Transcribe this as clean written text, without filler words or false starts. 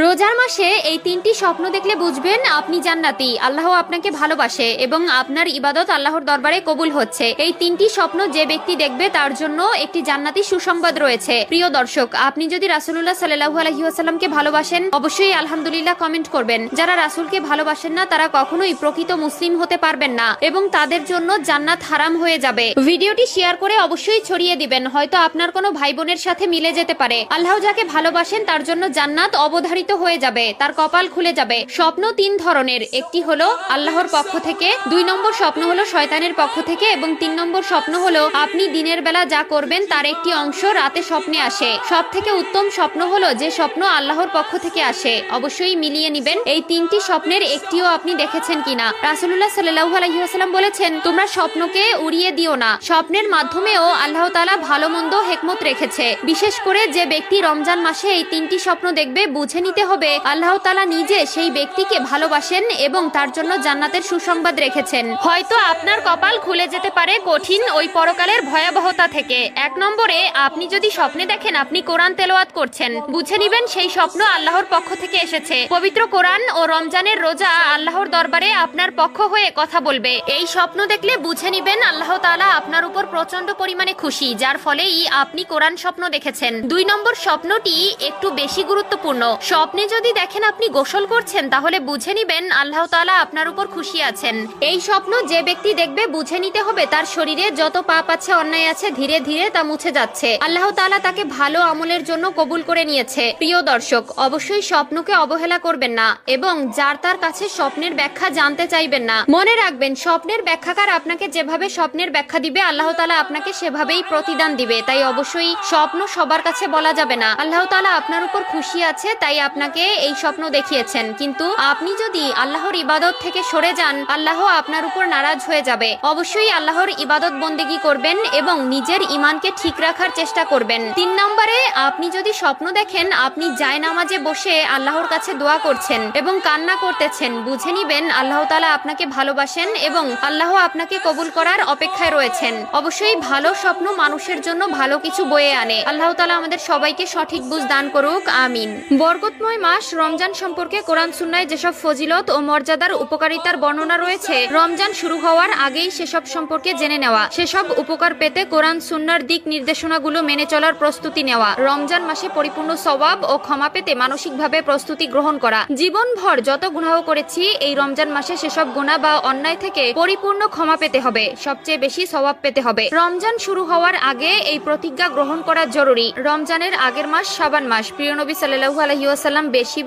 রোজার মাসে এই তিনটি স্বপ্ন দেখলে বুঝবেন আপনি জান্নাতি, আল্লাহ আপনাকে ভালোবাসে এবং আপনার ইবাদত আল্লাহর দরবারে কবুল হচ্ছে। এই তিনটি স্বপ্ন যে ব্যক্তি দেখবে তার জন্য একটি জান্নাতি সুসংবাদ রয়েছে। প্রিয় দর্শক, আপনি যদি রাসূলুল্লাহ সাল্লাল্লাহু আলাইহি ওয়াসাল্লামকে ভালোবাসেন অবশ্যই আলহামদুলিল্লাহ কমেন্ট করবেন। যারা রাসূলকে ভালোবাসেন না তারা কখনোই প্রকৃত মুসলিম হতে পারবেন না এবং তাদের জন্য জান্নাত হারাম হয়ে যাবে। ভিডিওটি শেয়ার করে অবশ্যই ছড়িয়ে দিবেন, হয়তো আপনার কোনো ভাই বোনের সাথে মিলে যেতে পারে। আল্লাহ যাকে ভালোবাসেন তার জন্য জান্নাত অবধারিত হয়ে যাবে, তার কপাল খুলে যাবে। স্বপ্ন তিন ধরনের, একটি হলো আল্লাহর পক্ষ থেকে, 2 নম্বর স্বপ্ন হলো শয়তানের পক্ষ থেকে এবং 3 নম্বর স্বপ্ন হলো আপনি দিনের বেলা যা করবেন তার একটি অংশ রাতে স্বপ্নে আসে। সব থেকে উত্তম স্বপ্ন হলো যে স্বপ্ন আল্লাহর পক্ষ থেকে আসে। অবশ্যই মিলিয়ে নিবেন এই তিনটি স্বপ্নের একটিও আপনি দেখেছেন কিনা। রাসূলুল্লাহ সাল্লাল্লাহু আলাইহি ওয়াসাল্লাম বলেছেন, তোমরা স্বপ্নকে উড়িয়ে দিও না। স্বপ্নের মাধ্যমেও আল্লাহ তাআলা ভালো মন্দ হিকমত রেখেছে। বিশেষ করে যে ব্যক্তি রমজান মাসে এই তিনটি স্বপ্ন দেখবে বুঝে নিতে হবে আল্লাহ তাআলা নিজে সেই ব্যক্তিকে ভালোবাসেন এবং তার জন্য জান্নাতের সুসংবাদ রেখেছেন। হয়তো আপনার কপাল খুলে যেতে পারে কঠিন ওই পরকালের ভয়াবহতা থেকে। 1 নম্বরে, আপনি যদি স্বপ্নে দেখেন আপনি কোরআন তেলাওয়াত করছেন, বুঝে নিবেন সেই স্বপ্ন আল্লাহর পক্ষ থেকে এসেছে। পবিত্র কোরআন ও রমজানের রোজা আল্লাহর দরবারে আপনার পক্ষ হয়ে কথা বলবে। এই স্বপ্ন দেখলে বুঝে নিবেন আল্লাহ তাআলা আপনার উপর প্রচন্ড পরিমাণে খুশি, যার ফলেই আপনি কোরআন স্বপ্ন দেখেছেন। 2 নম্বর স্বপ্নটি একটু বেশি গুরুত্বপূর্ণ। স্বপ্নে যদি দেখেন আপনি গোসল করছেন তাহলে বুঝে নিবেন আল্লাহ তাআলা আপনার উপর খুশি আছেন। এই স্বপ্ন যে ব্যক্তি দেখবে বুঝে নিতে হবে তার শরীরে যত পাপ আছে, অন্যায় আছে, ধীরে ধীরে তা মুছে যাচ্ছে। আল্লাহ তাআলা তাকে ভালো আমলের জন্য কবুল করে নিয়েছে। প্রিয় দর্শক, অবশ্যই স্বপ্নকে অবহেলা করবেন না এবং যার তার কাছে স্বপ্নের ব্যাখ্যা জানতে চাইবেন না। মনে রাখবেন, স্বপ্নের ব্যাখ্যাকার আপনাকে যেভাবে স্বপ্নের ব্যাখ্যা দিবে আল্লাহ তাআলা আপনাকে সেভাবেই প্রতিদান দিবে। তাই অবশ্যই স্বপ্ন সবার কাছে বলা যাবে না। আল্লাহ তাআলা আপনার উপর খুশি আছে তাই আপনাকে এই স্বপ্ন দেখিয়েছেন, কিন্তু আপনি যদি আল্লাহর ইবাদত থেকে সরে যান আল্লাহ আপনার উপর নারাজ হয়ে যাবে। অবশ্যই আল্লাহর ইবাদত বন্দেগী করবেন এবং নিজের ঈমানকে ঠিক রাখার চেষ্টা করবেন। 3 নম্বরে, আপনি যদি স্বপ্ন দেখেন আপনি জায়নামাজে বসে আল্লাহর কাছে দোয়া করছেন এবং কান্না করতেছেন, বুঝে নিবেন আল্লাহ তাআলা আপনাকে ভালোবাসেন এবং আল্লাহ আপনাকে কবুল করার অপেক্ষায় রয়েছেন। অবশ্যই ভালো স্বপ্ন মানুষের জন্য ভালো কিছু বয়ে আনে। আল্লাহ তাআলা আমাদের সবাইকে সঠিক বুঝ দান করুক, আমিন। বরকতময় মাস রমজান সম্পর্কে কোরআন সুন্নাহয় যেসব ফজিলত ও মর্যাদার উপকারিতার বর্ণনা রয়েছে, রমজান শুরু হওয়ার আগেই সেসব সম্পর্কে জেনে নেওয়া, সেসব উপকার পেতে কোরআন সুন্নাহর দিক নির্দেশনাগুলো মেনে চলার প্রস্তুতি নেওয়া, রমজান মাসে পরিপূর্ণ সওয়াব ও ক্ষমা পেতে মানসিকভাবে প্রস্তুতি গ্রহণ করা। জীবনভর যত গুনাহ করেছি এই রমজান মাসে সেসব গুনাহ বা অন্যায় থেকে পরিপূর্ণ ক্ষমা পেতে হবে, সবচেয়ে বেশি সওয়াব পেতে হবে। রমজান শুরু হওয়ার আগে এই প্রতিজ্ঞা গ্রহণ করা জরুরি। রমজানের আগের মাস শাবান মাস। প্রিয় নবী সাল্লাল্লাহু আলাইহি ওয়াসাল্লাম বেশি